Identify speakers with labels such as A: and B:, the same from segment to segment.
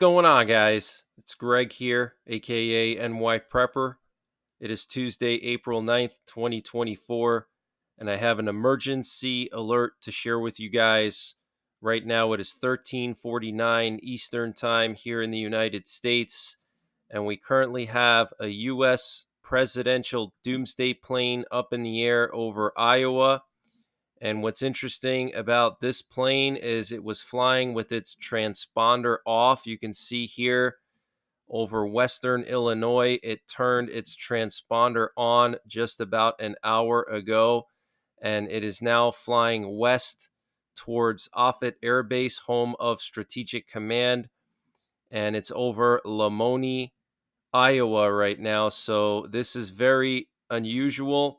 A: going on, guys? It's Greg here, aka NYPrepper. It is Tuesday, April 9th, 2024, and I have an emergency alert to share with you guys. Right now, it is 13:49 Eastern Time here in the United States, and we currently have a U.S. presidential doomsday plane up in the air over Iowa. And what's interesting about this plane is it was flying with its transponder off. You can see here over western Illinois, it turned its transponder on just about an hour ago, and it is now flying west towards Offutt Air Base, home of Strategic Command, and it's over Lamoni, Iowa right now. So this is very unusual.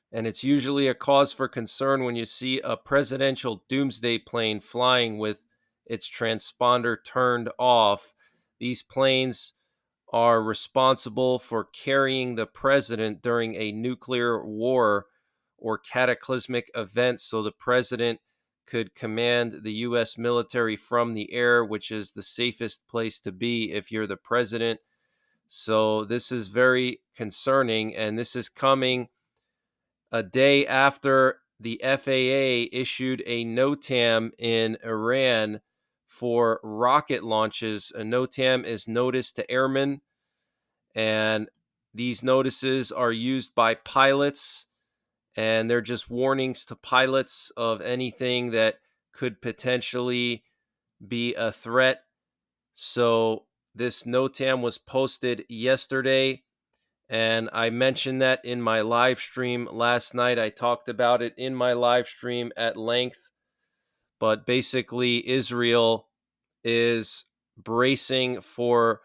A: And it's usually a cause for concern when you see a presidential doomsday plane flying with its transponder turned off. These planes are responsible for carrying the president during a nuclear war or cataclysmic event, so the president could command the U.S. military from the air, which is the safest place to be if you're the president. So this is very concerning, and this is coming a day after the FAA issued a NOTAM in Iran for rocket launches. A NOTAM is notice to airmen, and these notices are used by pilots, and they're just warnings to pilots of anything that could potentially be a threat. So this NOTAM was posted yesterday, and I mentioned that in my live stream last night. I talked about it in my live stream at length. But basically, Israel is bracing for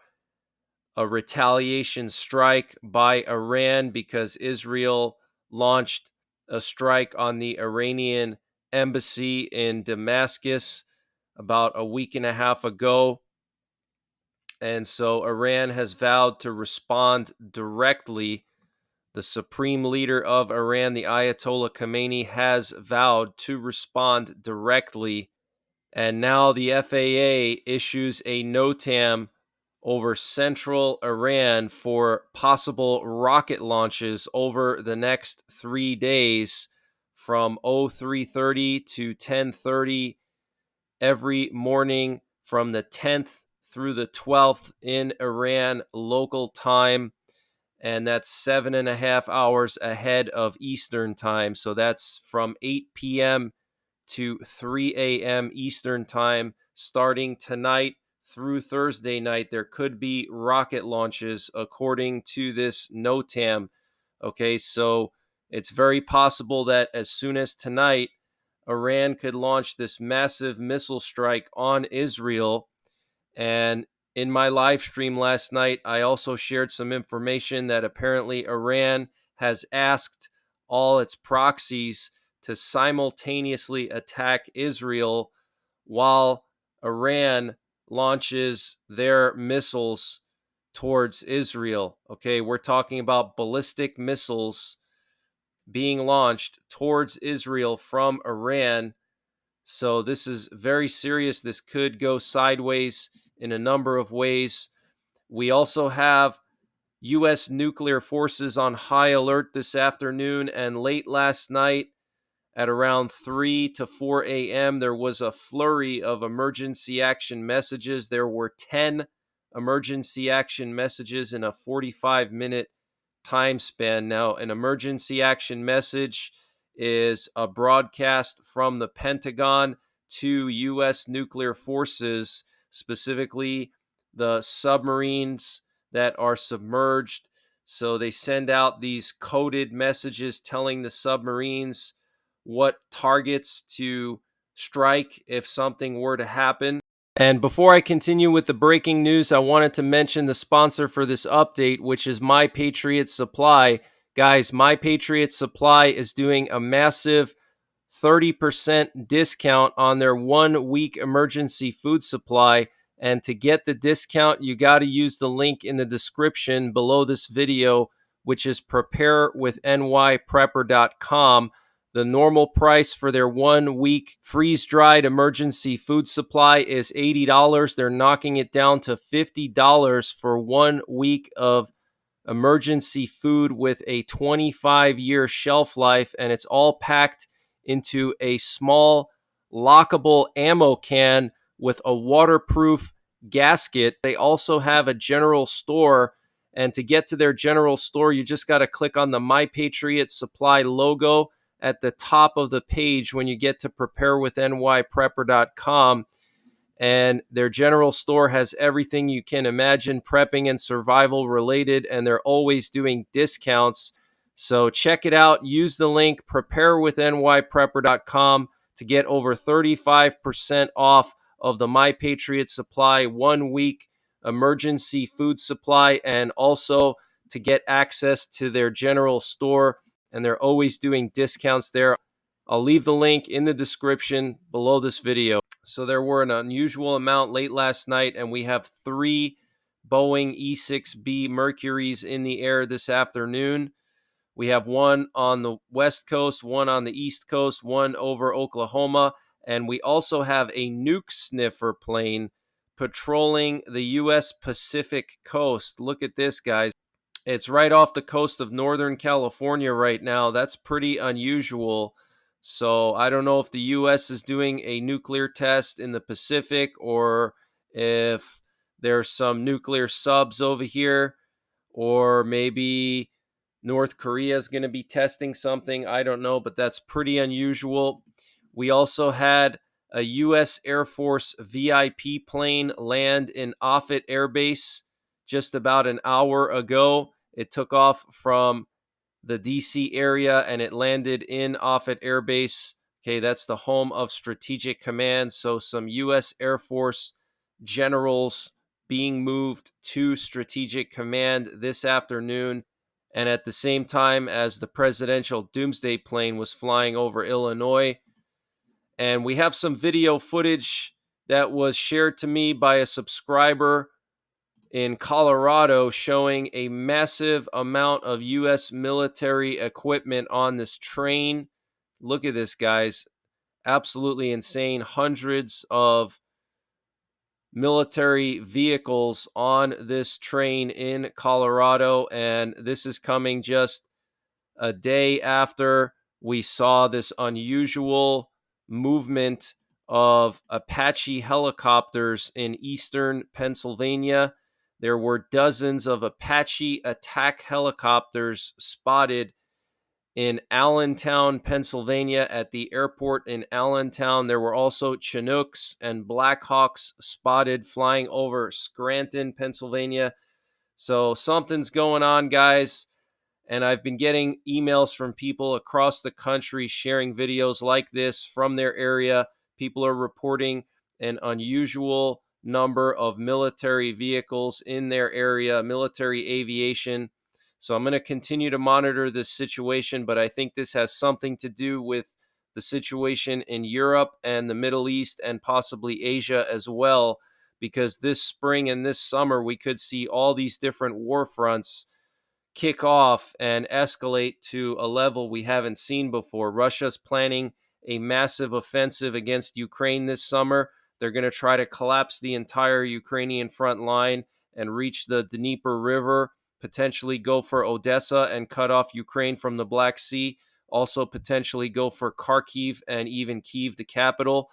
A: a retaliation strike by Iran because Israel launched a strike on the Iranian embassy in Damascus about a week and a half ago. And so Iran has vowed to respond directly. The supreme leader of Iran, the Ayatollah Khamenei, has vowed to respond directly. And now the FAA issues a NOTAM over central Iran for possible rocket launches over the next 3 days from 0330 to 1030 every morning from the 10th through the 12th in Iran local time. And that's 7.5 hours ahead of Eastern time. So that's from 8 p.m. to 3 a.m. Eastern time. Starting tonight through Thursday night, there could be rocket launches according to this NOTAM. Okay, so it's very possible that as soon as tonight, Iran could launch this massive missile strike on Israel. And in my live stream last night, I also shared some information that apparently Iran has asked all its proxies to simultaneously attack Israel while Iran launches their missiles towards Israel. Okay, we're talking about ballistic missiles being launched towards Israel from Iran. So this is very serious. This could go sideways in a number of ways. We also have U.S. nuclear forces on high alert this afternoon, and late last night at around 3 to 4 a.m., there was a flurry of emergency action messages. There were 10 emergency action messages in a 45-minute time span. Now, an emergency action message is a broadcast from the Pentagon to U.S. nuclear forces, specifically the submarines that are submerged. So they send out these coded messages telling the submarines what targets to strike if something were to happen. And before I continue with the breaking news, I wanted to mention the sponsor for this update, which is My Patriot Supply. Guys, My Patriot Supply is doing a massive 30% discount on their 1-week emergency food supply. And to get the discount, you got to use the link in the description below this video, which is preparewithnyprepper.com. The normal price for their 1 week freeze-dried emergency food supply is $80. They're knocking it down to $50 for 1 week of emergency food with a 25-year shelf life, and it's all packed into a small lockable ammo can with a waterproof gasket. They also have a general store, and to get to their general store, you just got to click on the My Patriot Supply logo at the top of the page when you get to preparewithnyprepper.com. And their general store has everything you can imagine prepping and survival related, and they're always doing discounts. So check it out. Use the link preparewithnyprepper.com to get over 35% off of the My Patriot Supply 1 week emergency food supply, and also to get access to their general store. And they're always doing discounts there. I'll leave the link in the description below this video. So there were an unusual amount late last night, and we have 3 Boeing E-6B Mercuries in the air this afternoon. We have one on the West Coast, one on the East Coast, one over Oklahoma, and we also have a nuke sniffer plane patrolling the U.S. Pacific coast. Look at this, guys. It's right off the coast of Northern California right now. That's pretty unusual. So I don't know if the U.S. is doing a nuclear test in the Pacific, or if there's some nuclear subs over here, or maybe North Korea is going to be testing something. I don't know, but that's pretty unusual. We also had a U.S. Air Force VIP plane land in Offutt Air Base just about an hour ago. It took off from the DC area and it landed in Offutt Air Base. Okay, that's the home of Strategic Command. So some U.S. Air Force generals being moved to Strategic Command this afternoon, and at the same time as the presidential doomsday plane was flying over Illinois. And we have some video footage that was shared to me by a subscriber in Colorado showing a massive amount of U.S. military equipment on this train. Look at this, guys. Absolutely insane. Hundreds of military vehicles on this train in Colorado. And this is coming just a day after we saw this unusual movement of Apache helicopters in eastern Pennsylvania. There were dozens of Apache attack helicopters spotted in Allentown, Pennsylvania, at the airport in Allentown. There were also Chinooks and Blackhawks spotted flying over Scranton, Pennsylvania. So something's going on, guys. And I've been getting emails from people across the country sharing videos like this from their area. People are reporting an unusual number of military vehicles in their area, military aviation. So I'm going to continue to monitor this situation, but I think this has something to do with the situation in Europe and the Middle East and possibly Asia as well, because this spring and this summer we could see all these different war fronts kick off and escalate to a level we haven't seen before. Russia's planning a massive offensive against Ukraine this summer. They're going to try to collapse the entire Ukrainian front line and reach the Dnieper River, potentially go for Odessa and cut off Ukraine from the Black Sea, also potentially go for Kharkiv and even Kyiv, the capital.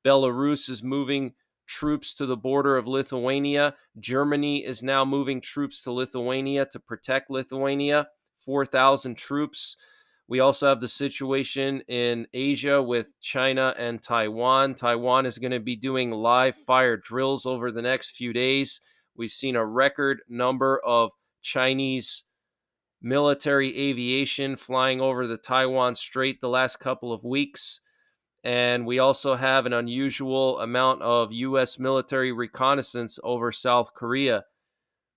A: Belarus is moving troops to the border of Lithuania. Germany is now moving troops to Lithuania to protect Lithuania, 4,000 troops. We also have the situation in Asia with China and Taiwan. Taiwan is going to be doing live fire drills over the next few days. We've seen a record number of Chinese military aviation flying over the Taiwan Strait the last couple of weeks. And we also have an unusual amount of U.S. military reconnaissance over South Korea.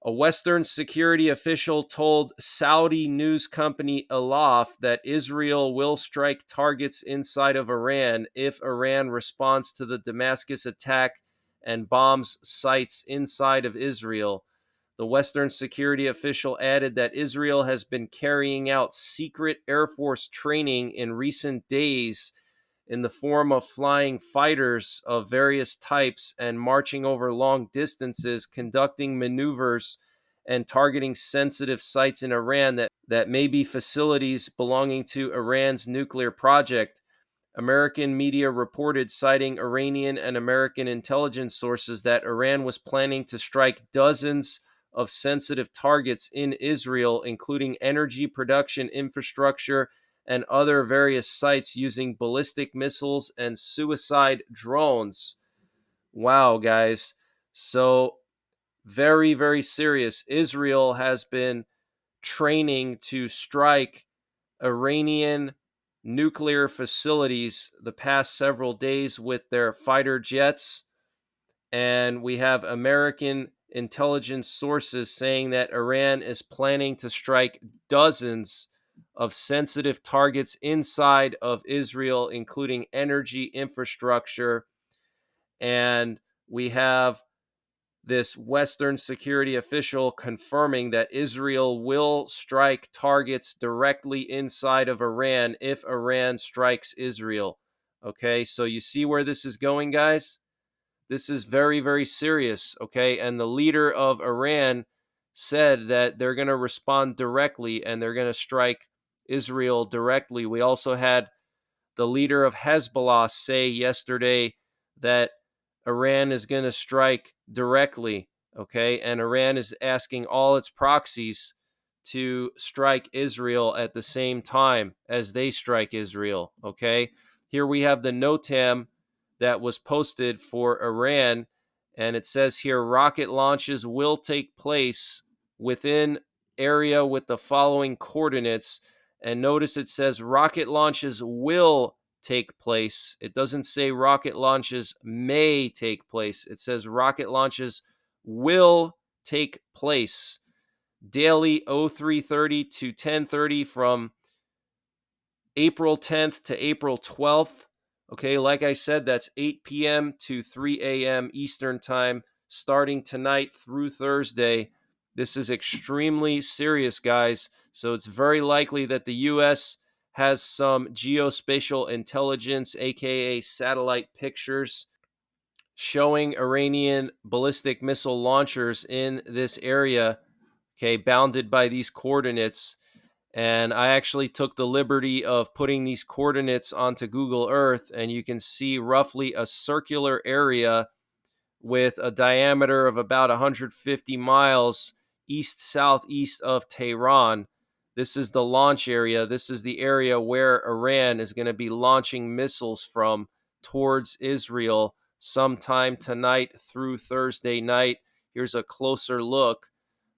A: A Western security official told Saudi news company Alaf that Israel will strike targets inside of Iran if Iran responds to the Damascus attack and bombs sites inside of Israel. The Western security official added that Israel has been carrying out secret Air Force training in recent days in the form of flying fighters of various types and marching over long distances, conducting maneuvers and targeting sensitive sites in Iran that may be facilities belonging to Iran's nuclear project. American media reported, citing Iranian and American intelligence sources, that Iran was planning to strike dozens of sensitive targets in Israel, including energy production infrastructure and other various sites, using ballistic missiles and suicide drones. Wow, guys. So, very, very serious. Israel has been training to strike Iranian nuclear facilities the past several days with their fighter jets. And we have American intelligence sources saying that Iran is planning to strike dozens of sensitive targets inside of Israel, including energy infrastructure. And we have this Western security official confirming that Israel will strike targets directly inside of Iran if Iran strikes Israel. Okay, so you see where this is going, guys? This is very, very serious. Okay, and the leader of Iran said that they're going to respond directly and they're going to strike Israel directly. We also had the leader of Hezbollah say yesterday that Iran is going to strike directly, okay? And Iran is asking all its proxies to strike Israel at the same time as they strike Israel, okay? Here we have the NOTAM that was posted for Iran, and it says here rocket launches will take place within area with the following coordinates. And notice it says rocket launches will take place. It doesn't say rocket launches may take place. It says rocket launches will take place daily 0330 to 1030 from April 10th to April 12th. Okay, like I said, that's 8 p.m. to 3 a.m. Eastern Time, starting tonight through Thursday. This is extremely serious, guys. So it's very likely that the U.S. has some geospatial intelligence, aka satellite pictures, showing Iranian ballistic missile launchers in this area, okay, bounded by these coordinates. And I actually took the liberty of putting these coordinates onto Google Earth, and you can see roughly a circular area with a diameter of about 150 miles east-southeast of Tehran. This is the launch area. This is the area where Iran is going to be launching missiles from towards Israel sometime tonight through Thursday night. Here's a closer look.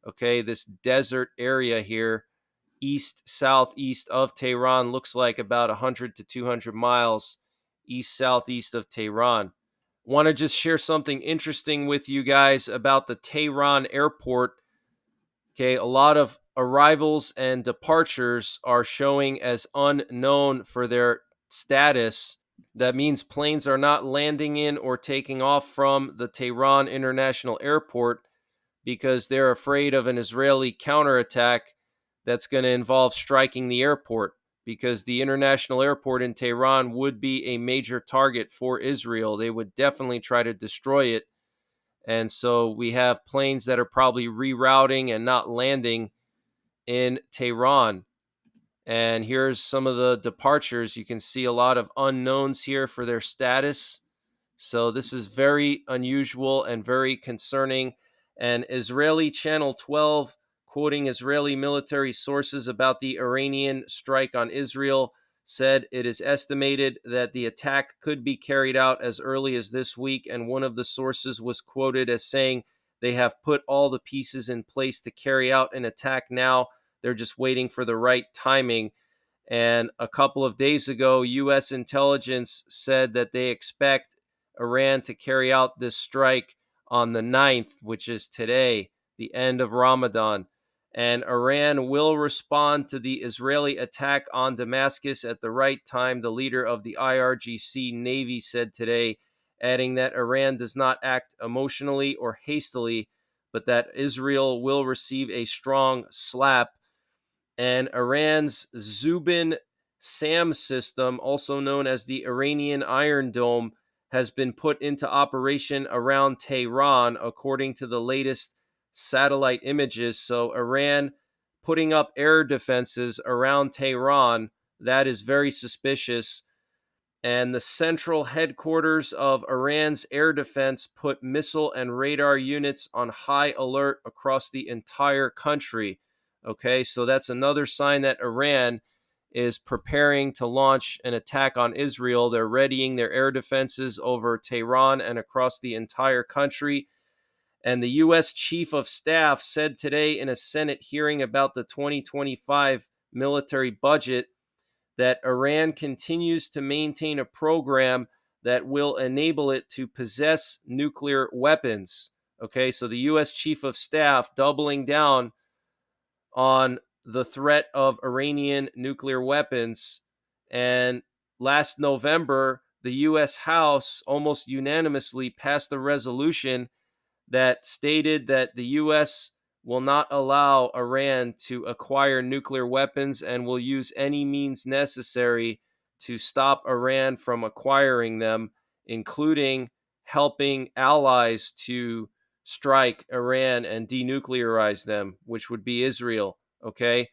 A: Okay, this desert area here, east southeast of Tehran, looks like about 100 to 200 miles east southeast of Tehran. Want to just share something interesting with you guys about the Tehran airport. Okay, a lot of arrivals and departures are showing as unknown for their status. That means planes are not landing in or taking off from the Tehran International Airport because they're afraid of an Israeli counterattack that's going to involve striking the airport, because the international airport in Tehran would be a major target for Israel. They would definitely try to destroy it. And so we have planes that are probably rerouting and not landing in Tehran. And here's some of the departures. You can see a lot of unknowns here for their status. So this is very unusual and very concerning. And Israeli Channel 12, quoting Israeli military sources about the Iranian strike on Israel, said it is estimated that the attack could be carried out as early as this week. And one of the sources was quoted as saying they have put all the pieces in place to carry out an attack now. They're just waiting for the right timing. And a couple of days ago, U.S. intelligence said that they expect Iran to carry out this strike on the 9th, which is today, the end of Ramadan. And Iran will respond to the Israeli attack on Damascus at the right time, the leader of the IRGC Navy said today, adding that Iran does not act emotionally or hastily, but that Israel will receive a strong slap. And Iran's Zubin SAM system, also known as the Iranian Iron Dome, has been put into operation around Tehran, according to the latest satellite images. So Iran putting up air defenses around Tehran, that is very suspicious. And the central headquarters of Iran's air defense put missile and radar units on high alert across the entire country. Okay, so that's another sign that Iran is preparing to launch an attack on Israel. They're readying their air defenses over Tehran and across the entire country. And the U.S. Chief of Staff said today in a Senate hearing about the 2025 military budget that Iran continues to maintain a program that will enable it to possess nuclear weapons. Okay, so the U.S. Chief of Staff doubling down on the threat of Iranian nuclear weapons. And last November, the U.S. House almost unanimously passed a resolution that stated that the U.S. will not allow Iran to acquire nuclear weapons and will use any means necessary to stop Iran from acquiring them, including helping allies to strike Iran and denuclearize them, which would be Israel. Okay.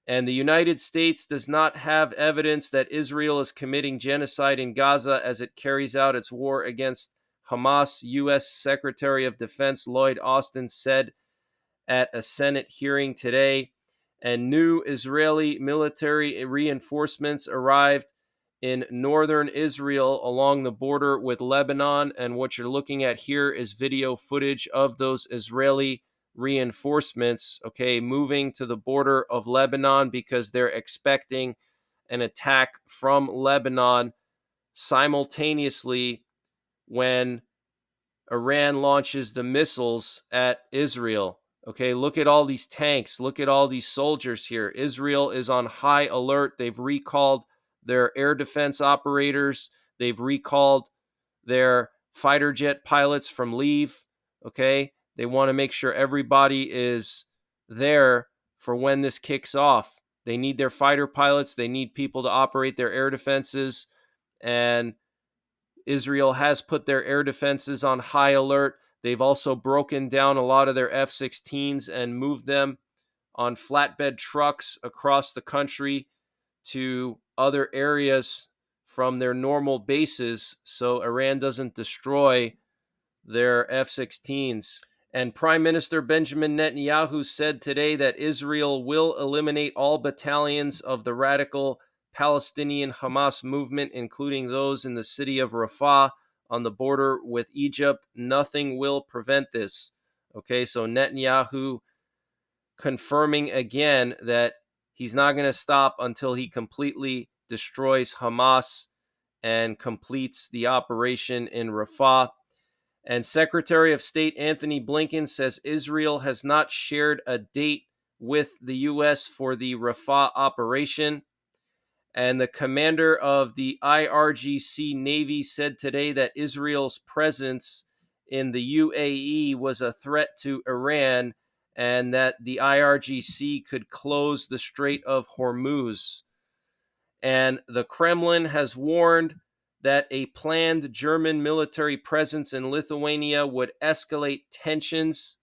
A: And the United States does not have evidence that Israel is committing genocide in Gaza as it carries out its war against Hamas. U.S. Secretary of Defense Lloyd Austin said at a Senate hearing today. And new Israeli military reinforcements arrived in northern Israel along the border with Lebanon. And what you're looking at here is video footage of those Israeli reinforcements, okay, moving to the border of Lebanon because they're expecting an attack from Lebanon simultaneously when Iran launches the missiles at Israel. Okay, look at all these tanks. Look at all these soldiers here. Israel is on high alert. They've recalled their air defense operators. They've recalled their fighter jet pilots from leave. Okay, they want to make sure everybody is there for when this kicks off. They need their fighter pilots. They need people to operate their air defenses. And Israel has put their air defenses on high alert. They've also broken down a lot of their F-16s and moved them on flatbed trucks across the country to other areas from their normal bases so Iran doesn't destroy their F-16s. And Prime Minister Benjamin Netanyahu said today that Israel will eliminate all battalions of the radical Palestinian Hamas movement, including those in the city of Rafah on the border with Egypt. Nothing will prevent this. Okay, so Netanyahu confirming again that he's not going to stop until he completely destroys Hamas and completes the operation in Rafah. And Secretary of State Anthony Blinken says Israel has not shared a date with the U.S. for the Rafah operation. And the commander of the IRGC Navy said today that Israel's presence in the UAE was a threat to Iran and that the IRGC could close the Strait of Hormuz. And the Kremlin has warned that a planned German military presence in Lithuania would escalate tensions.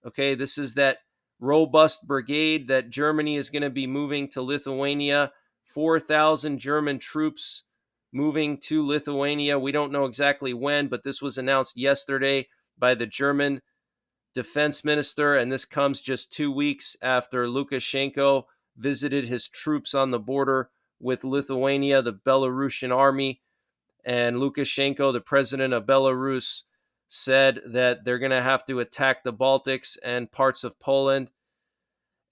A: Okay, this is that robust brigade that Germany is going to be moving to Lithuania. 4,000 German troops moving to Lithuania. We don't know exactly when, but this was announced yesterday by the German defense minister, and this comes just 2 weeks after Lukashenko visited his troops on the border with Lithuania, the Belarusian army. And Lukashenko, the president of Belarus, said that they're going to have to attack the Baltics and parts of Poland.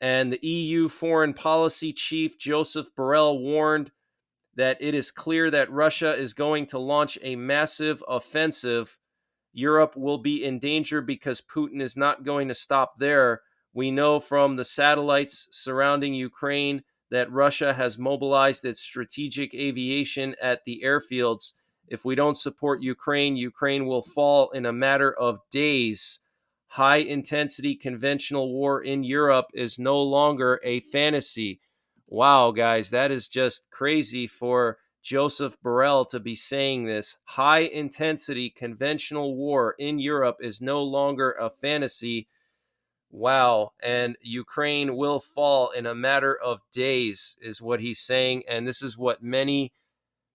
A: And the EU foreign policy chief, Joseph Borrell, warned that it is clear that Russia is going to launch a massive offensive. Europe will be in danger because Putin is not going to stop there. We know from the satellites surrounding Ukraine that Russia has mobilized its strategic aviation at the airfields. If we don't support Ukraine, Ukraine will fall in a matter of days. high intensity conventional war in Europe is no longer a fantasy. Wow, guys, that is just crazy for Joseph Borrell to be saying this. High intensity conventional war in Europe is no longer a fantasy. Wow. And Ukraine will fall in a matter of days, is what he's saying. And this is what many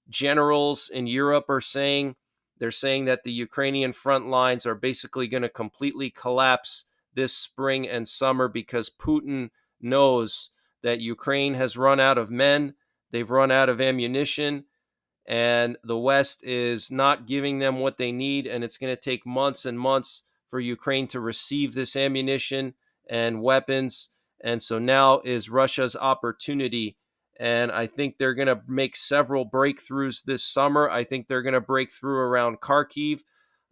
A: generals in Europe are saying. They're saying that the Ukrainian front lines are basically going to completely collapse this spring and summer because Putin knows that Ukraine has run out of men, they've run out of ammunition, and the West is not giving them what they need. And it's going to take months and months for Ukraine to receive this ammunition and weapons. And so now is Russia's opportunity. And I think they're going to make several breakthroughs this summer. I think they're going to break through around Kharkiv.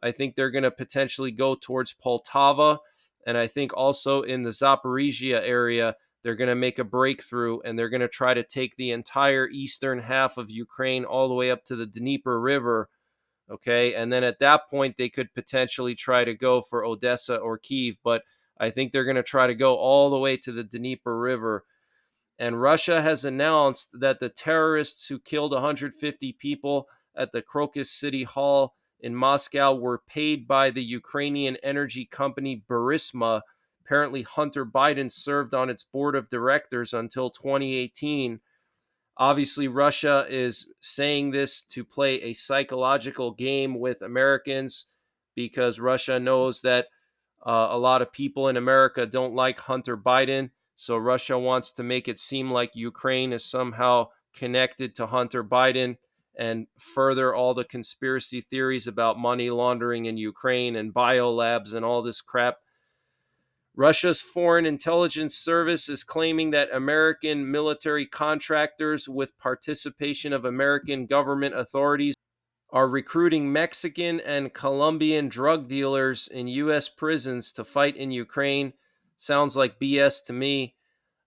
A: I think they're going to potentially go towards Poltava. And I think also in the Zaporizhia area, they're going to make a breakthrough and they're going to try to take the entire eastern half of Ukraine all the way up to the Dnieper River. Okay. And then at that point, they could potentially try to go for Odessa or Kyiv. But I think they're going to try to go all the way to the Dnieper River. And Russia has announced that the terrorists who killed 150 people at the Crocus City Hall in Moscow were paid by the Ukrainian energy company Burisma. Apparently, Hunter Biden served on its board of directors until 2018. Obviously, Russia is saying this to play a psychological game with Americans because Russia knows that a lot of people in America don't like Hunter Biden. So Russia wants to make it seem like Ukraine is somehow connected to Hunter Biden and further all the conspiracy theories about money laundering in Ukraine and biolabs and all this crap. Russia's Foreign Intelligence Service is claiming that American military contractors with participation of American government authorities are recruiting Mexican and Colombian drug dealers in U.S. prisons to fight in Ukraine. Sounds like BS to me.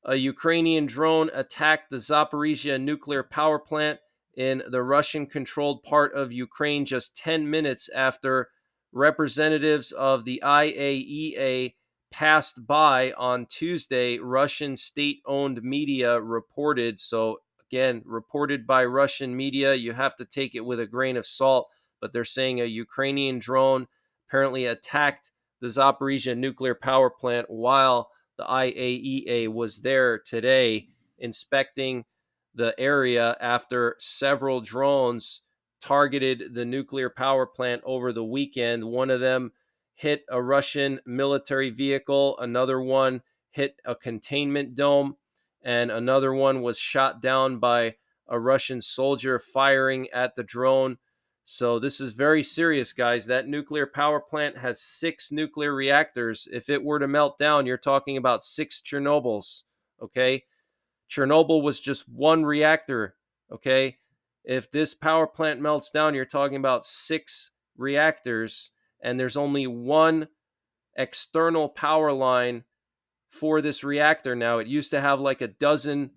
A: A Ukrainian drone attacked the Zaporizhia nuclear power plant in the Russian controlled part of Ukraine just 10 minutes after representatives of the IAEA passed by on Tuesday, Russian state owned media reported. So, again, reported by Russian media. You have to take it with a grain of salt, but they're saying a Ukrainian drone apparently attacked the Zaporizhia nuclear power plant while the IAEA was there today inspecting the area after several drones targeted the nuclear power plant over the weekend. One of them hit a Russian military vehicle, another one hit a containment dome, and another one was shot down by a Russian soldier firing at the drone. So this is very serious, guys. That nuclear power plant has 6 nuclear reactors. If it were to melt down, you're talking about 6 Chernobyls, okay? Chernobyl was just one reactor, okay? If this power plant melts down, you're talking about 6 reactors, and there's only one external power line for this reactor now. It used to have like a dozen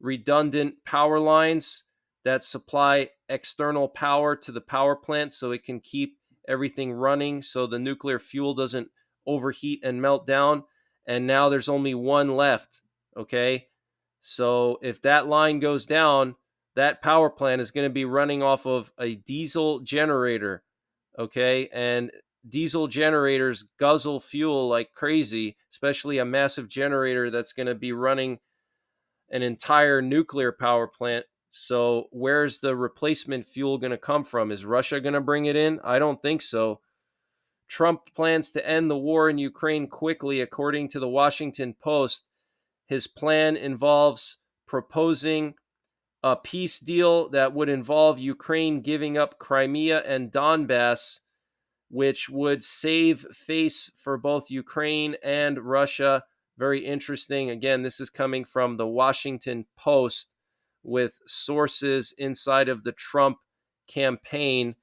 A: redundant power lines that supply external power to the power plant so it can keep everything running so the nuclear fuel doesn't overheat and melt down. And now there's only one left, okay? So if that line goes down, that power plant is going to be running off of a diesel generator, okay? And diesel generators guzzle fuel like crazy, especially a massive generator that's going to be running an entire nuclear power plant. So where's the replacement fuel going to come from? Is Russia going to bring it in? I don't think so. Trump plans to end the war in Ukraine quickly, according to the Washington Post. His plan involves proposing a peace deal that would involve Ukraine giving up Crimea and Donbass, which would save face for both Ukraine and Russia. Very interesting. Again, this is coming from the Washington Post with sources inside of the Trump campaign.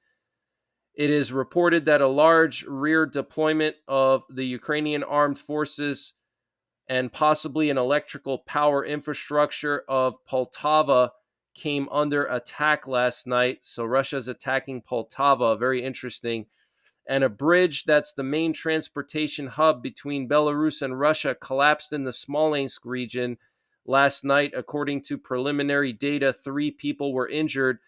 A: It is reported that a large rear deployment of the Ukrainian armed forces and possibly an electrical power infrastructure of Poltava came under attack last night. So Russia's attacking Poltava. Very interesting. And a bridge that's the main transportation hub between Belarus and Russia collapsed in the Smolensk region last night. According to preliminary data, 3 people were injured.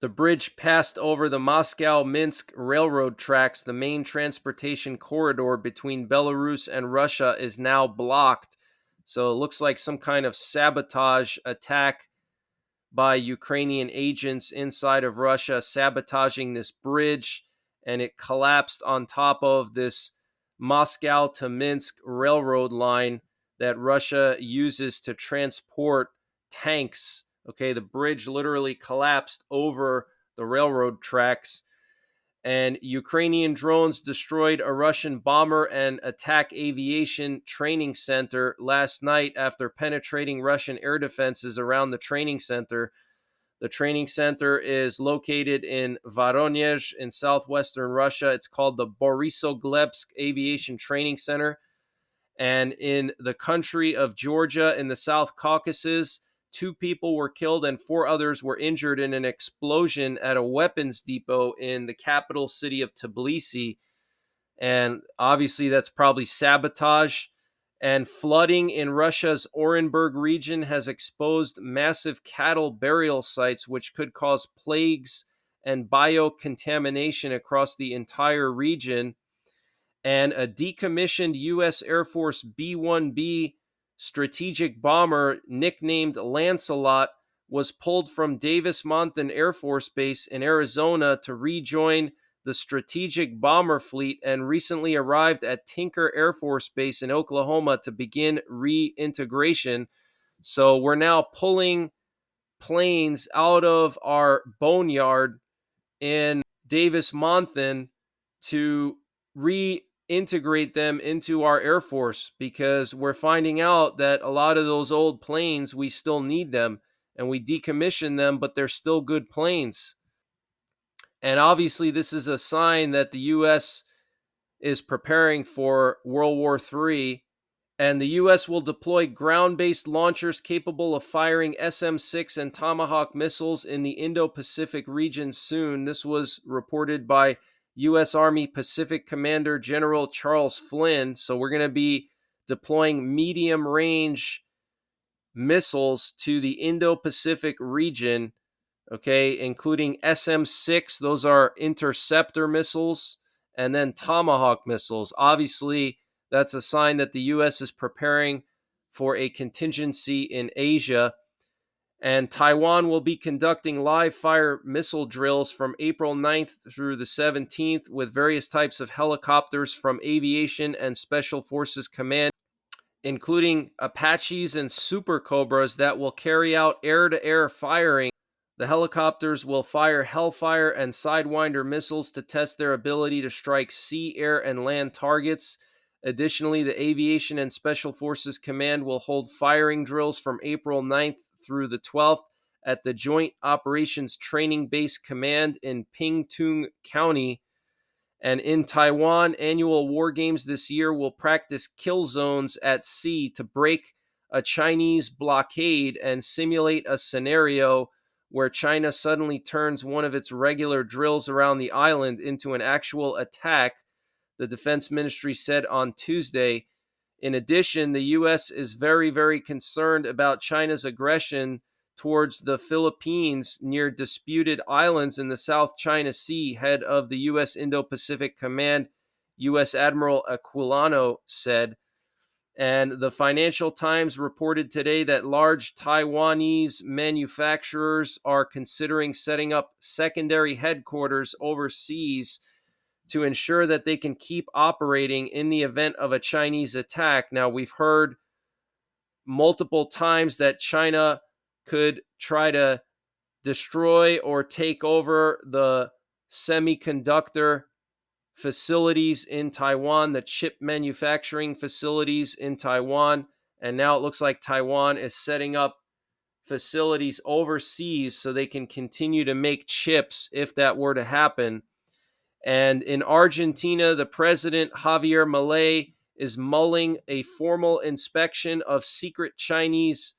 A: The bridge passed over the Moscow-Minsk railroad tracks. The main transportation corridor between Belarus and Russia is now blocked. So it looks like some kind of sabotage attack by Ukrainian agents inside of Russia sabotaging this bridge, and it collapsed on top of this Moscow to Minsk railroad line that Russia uses to transport tanks. Okay, the bridge literally collapsed over the railroad tracks, and Ukrainian drones destroyed a Russian bomber and attack aviation training center last night after penetrating Russian air defenses around the training center. The training center is located in Voronezh in southwestern Russia. It's called the Borisogledsk Aviation Training Center. And in the country of Georgia in the South Caucasus, 2 people were killed and 4 others were injured in an explosion at a weapons depot in the capital city of Tbilisi. And obviously, that's probably sabotage. And flooding in Russia's Orenburg region has exposed massive cattle burial sites, which could cause plagues and biocontamination across the entire region. And a decommissioned U.S. Air Force B-1B strategic bomber nicknamed Lancelot was pulled from Davis-Monthan Air Force Base in Arizona to rejoin the strategic bomber fleet and recently arrived at Tinker Air Force Base in Oklahoma to begin reintegration. So we're now pulling planes out of our boneyard in Davis-Monthan to reintegrate them into our Air Force, because we're finding out that a lot of those old planes, we still need them, and we decommission them, but they're still good planes. And obviously, this is a sign that the U.S. is preparing for World War III, and the U.S. will deploy ground-based launchers capable of firing SM-6 and Tomahawk missiles in the Indo-Pacific region soon. This was reported by U.S. Army Pacific Commander General Charles Flynn. So we're going to be deploying medium-range missiles to the Indo-Pacific region, okay, including SM-6. Those are interceptor missiles, and then Tomahawk missiles. Obviously, that's a sign that the U.S. is preparing for a contingency in Asia. And Taiwan will be conducting live fire missile drills from April 9th through the 17th with various types of helicopters from Aviation and Special Forces Command, including Apaches and Super Cobras that will carry out air-to-air firing. The helicopters will fire Hellfire and Sidewinder missiles to test their ability to strike sea, air, and land targets. Additionally, the Aviation and Special Forces Command will hold firing drills from April 9th through the 12th at the Joint Operations Training Base Command in Pingtung County. And in Taiwan, annual war games this year will practice kill zones at sea to break a Chinese blockade and simulate a scenario where China suddenly turns one of its regular drills around the island into an actual attack, the Defense Ministry said on Tuesday. In addition, the U.S. is very, very concerned about China's aggression towards the Philippines near disputed islands in the South China Sea, head of the U.S. Indo-Pacific Command, U.S. Admiral Aquilano, said. And the Financial Times reported today that large Taiwanese manufacturers are considering setting up secondary headquarters overseas to ensure that they can keep operating in the event of a Chinese attack. Now, we've heard multiple times that China could try to destroy or take over the semiconductor facilities in Taiwan, the chip manufacturing facilities in Taiwan. And now it looks like Taiwan is setting up facilities overseas so they can continue to make chips if that were to happen. And in Argentina, the president, Javier Milei, is mulling a formal inspection of secret Chinese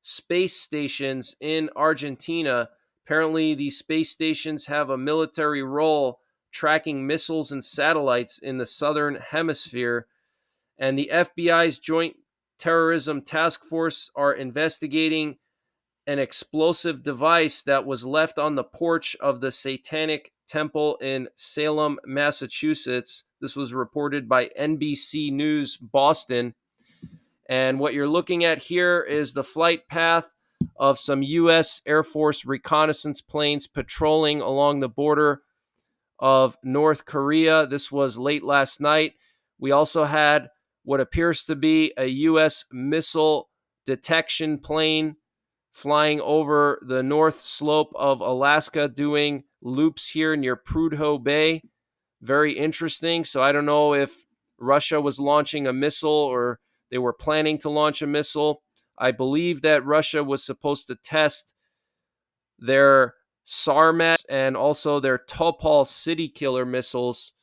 A: space stations in Argentina. Apparently, these space stations have a military role tracking missiles and satellites in the southern hemisphere. And the FBI's Joint Terrorism Task Force are investigating an explosive device that was left on the porch of the Satanic Temple in Salem, Massachusetts. This was reported by NBC News Boston. And what you're looking at here is the flight path of some U.S. Air Force reconnaissance planes patrolling along the border of North Korea. This was late last night. We also had what appears to be a U.S. missile detection plane flying over the north slope of Alaska, doing loops here near Prudhoe Bay. Very interesting. So I don't know if Russia was launching a missile or they were planning to launch a missile. I believe that Russia was supposed to test their Sarmat and also their Topol city killer missiles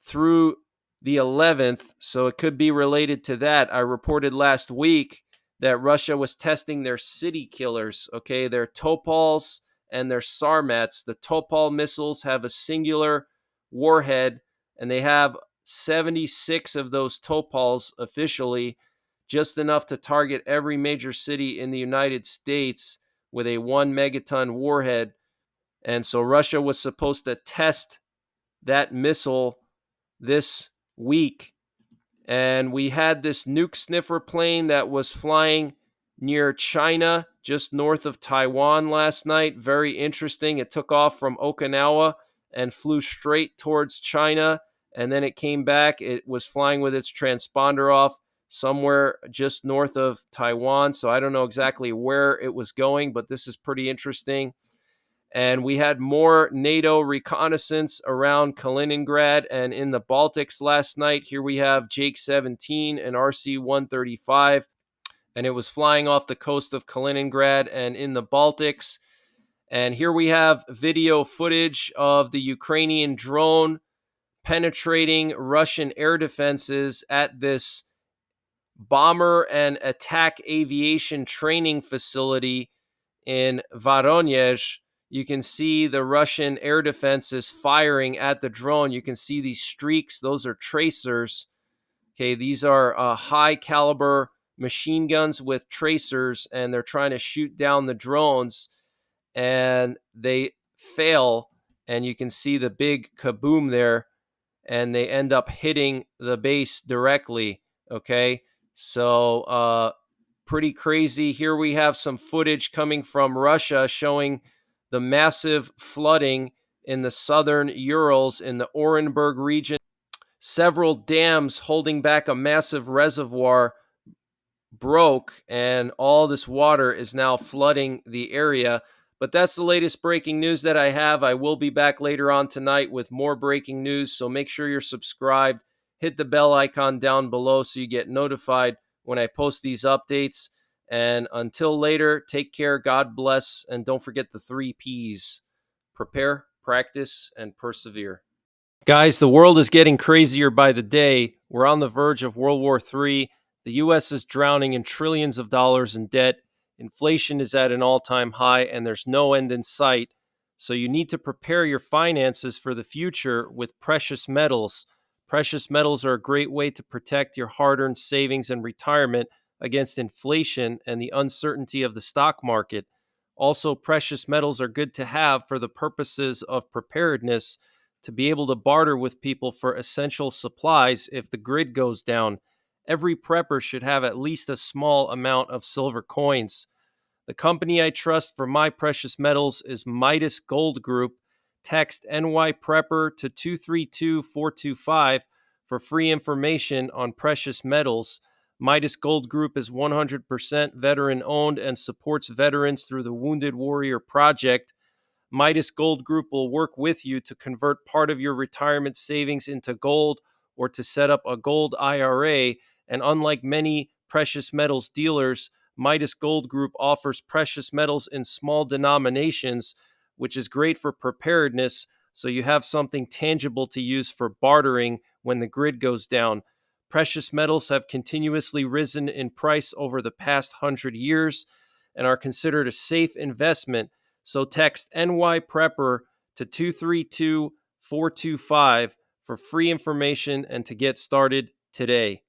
A: through the 11th. So it could be related to that. I reported last week that Russia was testing their city killers, okay, their Topols and their Sarmats. The Topol missiles have a singular warhead, and they have 76 of those Topols officially, just enough to target every major city in the United States with a 1 megaton warhead. And so Russia was supposed to test that missile this week. And we had this nuke sniffer plane that was flying near China, just north of Taiwan last night. Very interesting. It took off from Okinawa and flew straight towards China. And then it came back. It was flying with its transponder off somewhere just north of Taiwan. So I don't know exactly where it was going, but this is pretty interesting. And we had more NATO reconnaissance around Kaliningrad and in the Baltics last night. Here we have Jake 17 and RC 135, and it was flying off the coast of Kaliningrad and in the Baltics. And here we have video footage of the Ukrainian drone penetrating Russian air defenses at this bomber and attack aviation training facility in Voronezh. You can see the Russian air defenses firing at the drone. You can see these streaks. Those are tracers. Okay, these are high caliber machine guns with tracers, and they're trying to shoot down the drones, and they fail. And you can see the big kaboom there, and they end up hitting the base directly. Okay, so pretty crazy. Here we have some footage coming from Russia showing the massive flooding in the southern Urals in the Orenburg region. Several dams holding back a massive reservoir broke, and all this water is now flooding the area. But that's the latest breaking news that I have. I will be back later on tonight with more breaking news, so make sure you're subscribed. Hit the bell icon down below so you get notified when I post these updates. And until later, take care, God bless, and don't forget the 3 Ps: prepare, practice, and persevere. Guys, the world is getting crazier by the day. We're on the verge of World War III. The U.S. is drowning in trillions of dollars in debt. Inflation is at an all-time high, and there's no end in sight. So you need to prepare your finances for the future with precious metals. Precious metals are a great way to protect your hard-earned savings and retirement against inflation and the uncertainty of the stock market. Also, precious metals are good to have for the purposes of preparedness, to be able to barter with people for essential supplies if the grid goes down. Every prepper should have at least a small amount of silver coins. The company I trust for my precious metals is Midas Gold Group. Text NYPrepper to 232425 for free information on precious metals. Midas Gold Group is 100% veteran owned and supports veterans through the Wounded Warrior Project. Midas Gold Group will work with you to convert part of your retirement savings into gold or to set up a gold IRA. And unlike many precious metals dealers, Midas Gold Group offers precious metals in small denominations, which is great for preparedness, so you have something tangible to use for bartering when the grid goes down. Precious metals have continuously risen in price over the past 100 years and are considered a safe investment. So text NYPrepper to 232 425 for free information and to get started today.